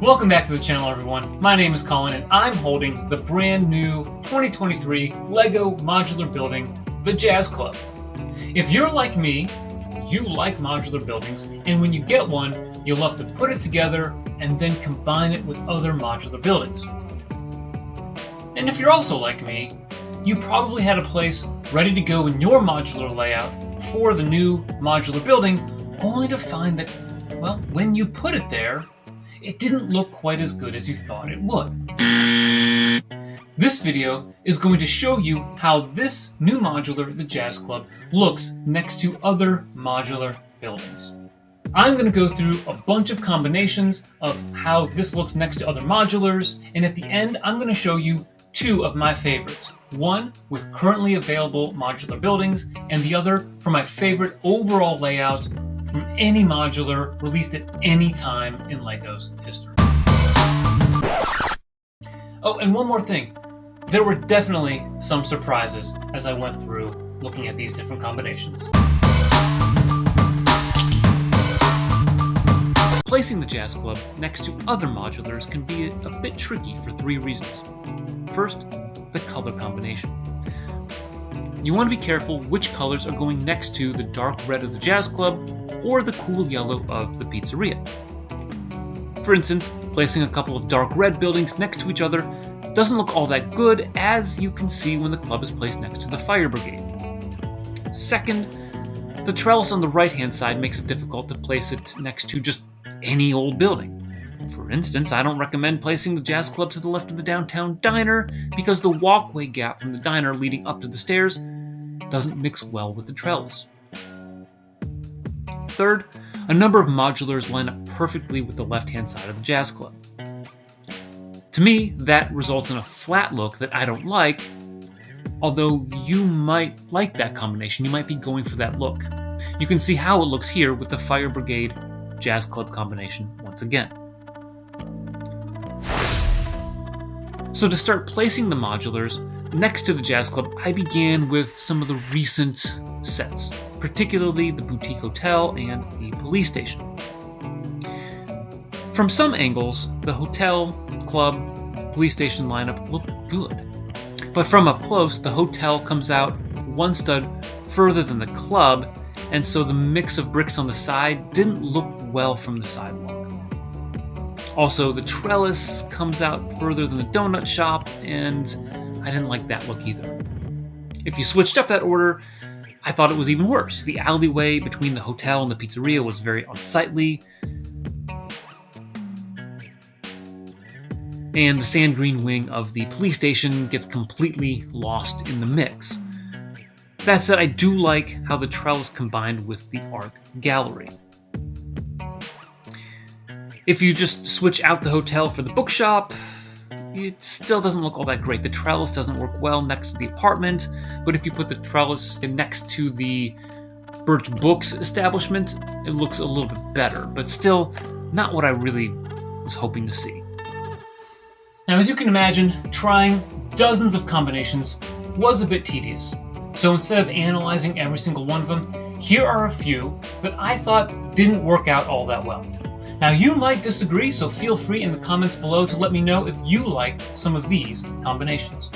Welcome back to the channel, everyone. My name is Colin, and I'm holding the brand new 2023 LEGO modular building, the Jazz Club. If you're like me, you like modular buildings, and when you get one, you'll love to put it together and then combine it with other modular buildings. And if you're also like me, you probably had a place ready to go in your modular layout for the new modular building, only to find that, well, when you put it there, it didn't look quite as good as you thought it would. This video is going to show you how this new modular, the Jazz Club, looks next to other modular buildings. I'm going to go through a bunch of combinations of how this looks next to other modulars, and at the end I'm going to show you two of my favorites. One with currently available modular buildings, and the other for my favorite overall layout from any modular released at any time in LEGO's history. Oh, and one more thing. There were definitely some surprises as I went through looking at these different combinations. Placing the Jazz Club next to other modulars can be a bit tricky for three reasons. First, the color combination. You want to be careful which colors are going next to the dark red of the Jazz Club or the cool yellow of the pizzeria. For instance, placing a couple of dark red buildings next to each other doesn't look all that good, as you can see when the club is placed next to the fire brigade. Second, the trellis on the right-hand side makes it difficult to place it next to just any old building. For instance, I don't recommend placing the Jazz Club to the left of the downtown diner because the walkway gap from the diner leading up to the stairs doesn't mix well with the trellis. Third, a number of modulars line up perfectly with the left-hand side of the Jazz Club. To me, that results in a flat look that I don't like, although you might like that combination. You might be going for that look. You can see how it looks here with the Fire Brigade Jazz Club combination once again. So to start placing the modulars next to the Jazz Club, I began with some of the recent sets, particularly the Boutique Hotel and the Police Station. From some angles, the hotel, club, police station lineup looked good. But from up close, the hotel comes out one stud further than the club, and so the mix of bricks on the side didn't look well from the sidewalk. Also, the trellis comes out further than the donut shop, and I didn't like that look either. If you switched up that order, I thought it was even worse. The alleyway between the hotel and the pizzeria was very unsightly, and the sand green wing of the police station gets completely lost in the mix. That said, I do like how the trellis combined with the art gallery. If you just switch out the hotel for the bookshop, it still doesn't look all that great. The trellis doesn't work well next to the apartment, but if you put the trellis next to the Birch Books establishment, it looks a little bit better, but still not what I really was hoping to see. Now, as you can imagine, trying dozens of combinations was a bit tedious. So instead of analyzing every single one of them, here are a few that I thought didn't work out all that well. Now, you might disagree, so feel free in the comments below to let me know if you like some of these combinations.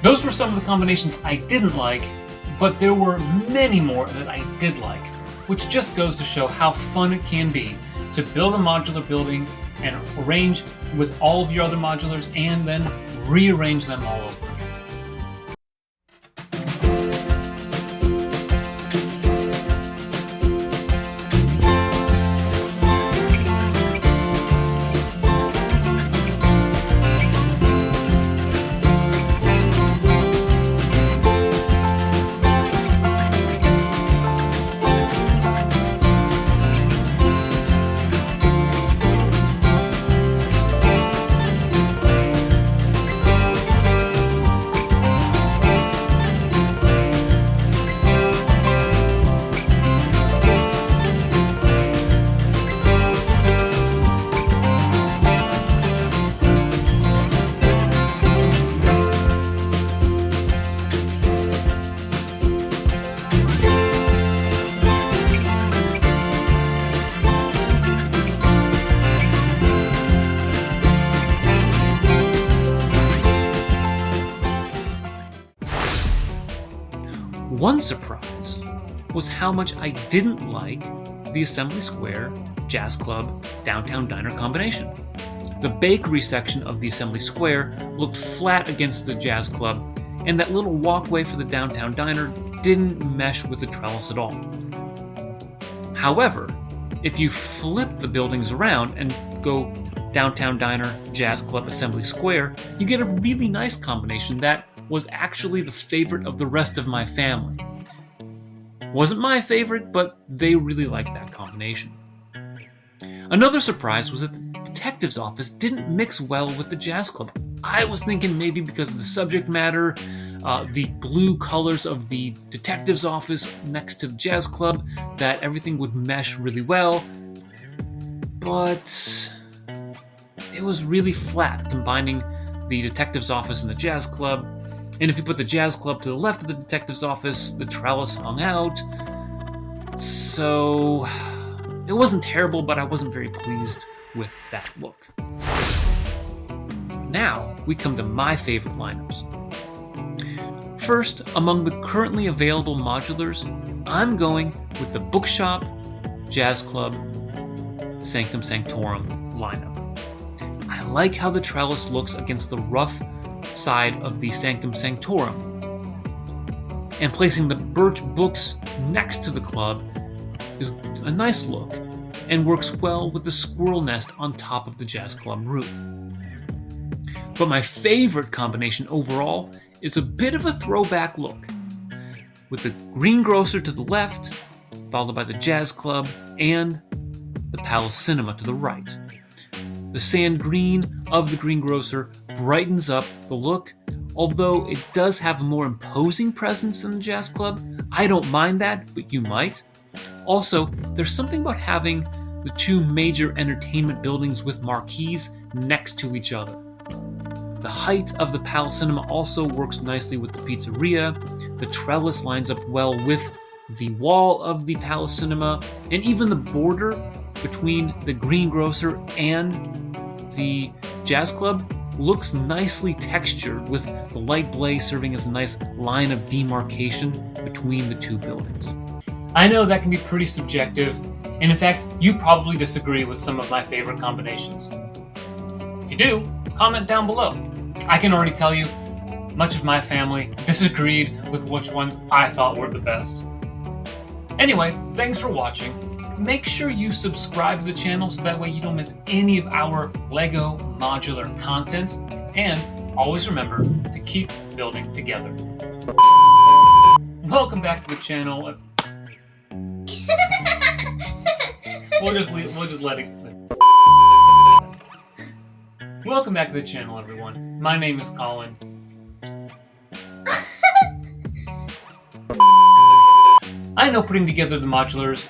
Those were some of the combinations I didn't like, but there were many more that I did like, which just goes to show how fun it can be to build a modular building and arrange with all of your other modulars and then rearrange them all over. One surprise was how much I didn't like the Assembly Square Jazz Club Downtown Diner combination. The bakery section of the Assembly Square looked flat against the Jazz Club, and that little walkway for the Downtown Diner didn't mesh with the trellis at all. However, if you flip the buildings around and go Downtown Diner, Jazz Club, Assembly Square, you get a really nice combination that was actually the favorite of the rest of my family. Wasn't my favorite, but they really liked that combination. Another surprise was that the detective's office didn't mix well with the Jazz Club. I was thinking maybe because of the subject matter, the blue colors of the detective's office next to the Jazz Club, that everything would mesh really well, but it was really flat, combining the detective's office and the Jazz Club. And if you put the Jazz Club to the left of the detective's office, the trellis hung out. So it wasn't terrible, but I wasn't very pleased with that look. Now we come to my favorite lineups. First, among the currently available modulars, I'm going with the Bookshop, Jazz Club, Sanctum Sanctorum lineup. I like how the trellis looks against the rough side of the Sanctum Sanctorum, and placing the birch books next to the club is a nice look and works well with the squirrel nest on top of the Jazz Club roof. But my favorite combination overall is a bit of a throwback look, with the greengrocer to the left, followed by the Jazz Club and the Palace Cinema to the right. The sand green of the greengrocer brightens up the look, although it does have a more imposing presence than the Jazz Club. I don't mind that, but you might. Also, there's something about having the two major entertainment buildings with marquees next to each other. The height of the Palace Cinema also works nicely with the pizzeria. The trellis lines up well with the wall of the Palace Cinema, and even the border between the greengrocer and the Jazz Club looks nicely textured, with the light blaze serving as a nice line of demarcation between the two buildings. I know that can be pretty subjective, and in fact, you probably disagree with some of my favorite combinations. If you do, comment down below. I can already tell you, much of my family disagreed with which ones I thought were the best. Anyway, thanks for watching. Make sure you subscribe to the channel so that way you don't miss any of our LEGO modular content, and always remember to keep building together. Welcome back to the channel. We'll just let it. Welcome back to the channel, everyone. My name is Colin. I know putting together the modulars